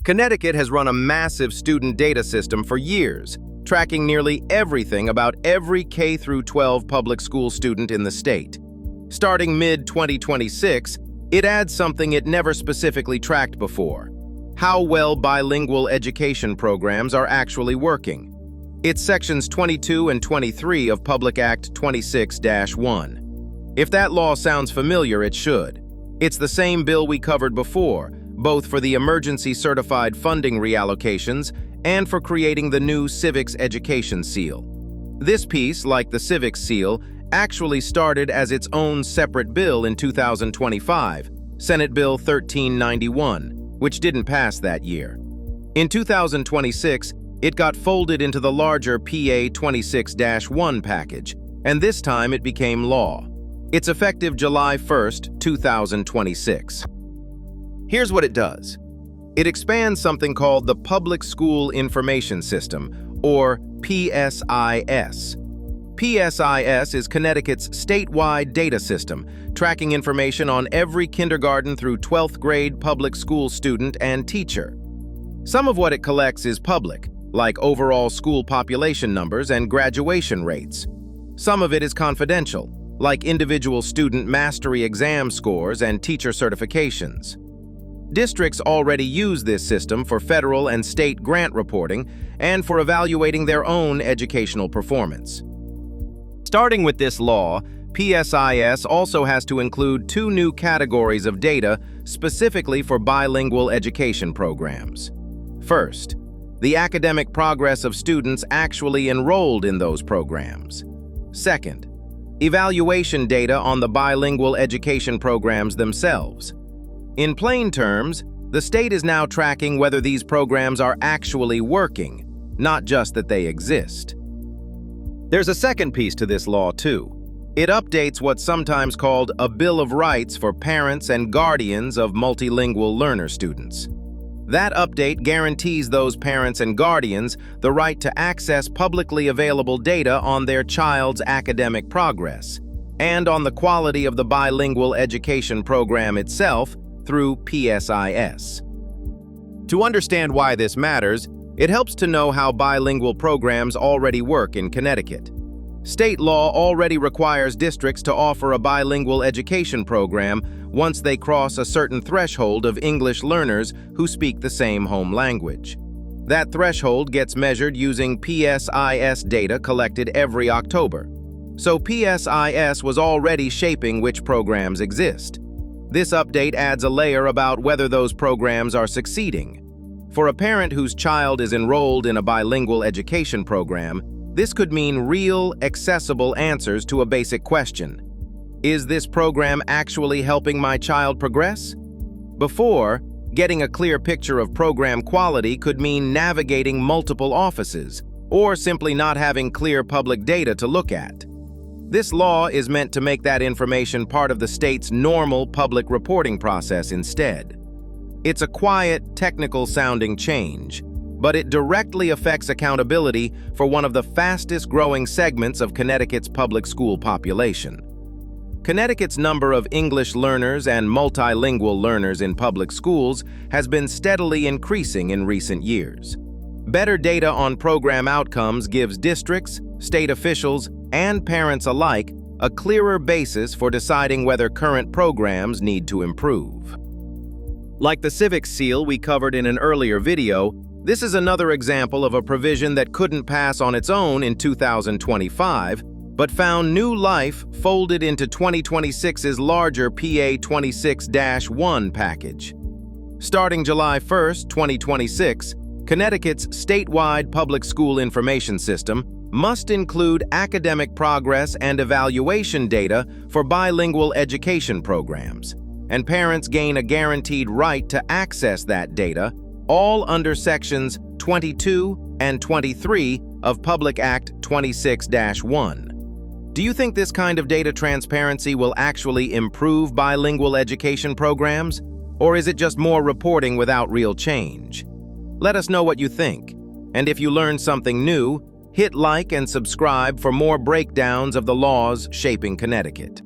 Connecticut has run a massive student data system for years, tracking nearly everything about every K-12 public school student in the state. Starting mid-2026, it adds something it never specifically tracked before: how well bilingual education programs are actually working. It's Sections 22 and 23 of Public Act 26-1. If that law sounds familiar, it should. It's the same bill we covered before, both for the emergency certified funding reallocations and for creating the new Civics Education Seal. This piece, like the Civics Seal, actually started as its own separate bill in 2025, Senate Bill 1391, which didn't pass that year. In 2026, it got folded into the larger PA 26-1 package, and this time it became law. It's effective July 1st, 2026. Here's what it does. It expands something called the Public School Information System, or PSIS. PSIS is Connecticut's statewide data system, tracking information on every kindergarten through 12th grade public school student and teacher. Some of what it collects is public, like overall school population numbers and graduation rates. Some of it is confidential, like individual student mastery exam scores and teacher certifications. Districts already use this system for federal and state grant reporting and for evaluating their own educational performance. Starting with this law, PSIS also has to include two new categories of data specifically for bilingual education programs. First, the academic progress of students actually enrolled in those programs. Second, evaluation data on the bilingual education programs themselves. In plain terms, the state is now tracking whether these programs are actually working, not just that they exist. There's a second piece to this law, too. It updates what's sometimes called a Bill of Rights for parents and guardians of multilingual learner students. That update guarantees those parents and guardians the right to access publicly available data on their child's academic progress and on the quality of the bilingual education program itself through PSIS. To understand why this matters, it helps to know how bilingual programs already work in Connecticut. State law already requires districts to offer a bilingual education program once they cross a certain threshold of English learners who speak the same home language. That threshold gets measured using PSIS data collected every October. So PSIS was already shaping which programs exist. This update adds a layer about whether those programs are succeeding. For a parent whose child is enrolled in a bilingual education program, this could mean real, accessible answers to a basic question. Is this program actually helping my child progress? Before, getting a clear picture of program quality could mean navigating multiple offices, or simply not having clear public data to look at. This law is meant to make that information part of the state's normal public reporting process instead. It's a quiet, technical-sounding change, but it directly affects accountability for one of the fastest-growing segments of Connecticut's public school population. Connecticut's number of English learners and multilingual learners in public schools has been steadily increasing in recent years. Better data on program outcomes gives districts, state officials, and parents alike a clearer basis for deciding whether current programs need to improve. Like the Civics Seal we covered in an earlier video, this is another example of a provision that couldn't pass on its own in 2025, but found new life folded into 2026's larger PA 26-1 package. Starting July 1st, 2026, Connecticut's statewide public school information system must include academic progress and evaluation data for bilingual education programs, and parents gain a guaranteed right to access that data, all under Sections 22 and 23 of Public Act 26-1. Do you think this kind of data transparency will actually improve bilingual education programs, or is it just more reporting without real change? Let us know what you think, and if you learned something new, hit like and subscribe for more breakdowns of the laws shaping Connecticut.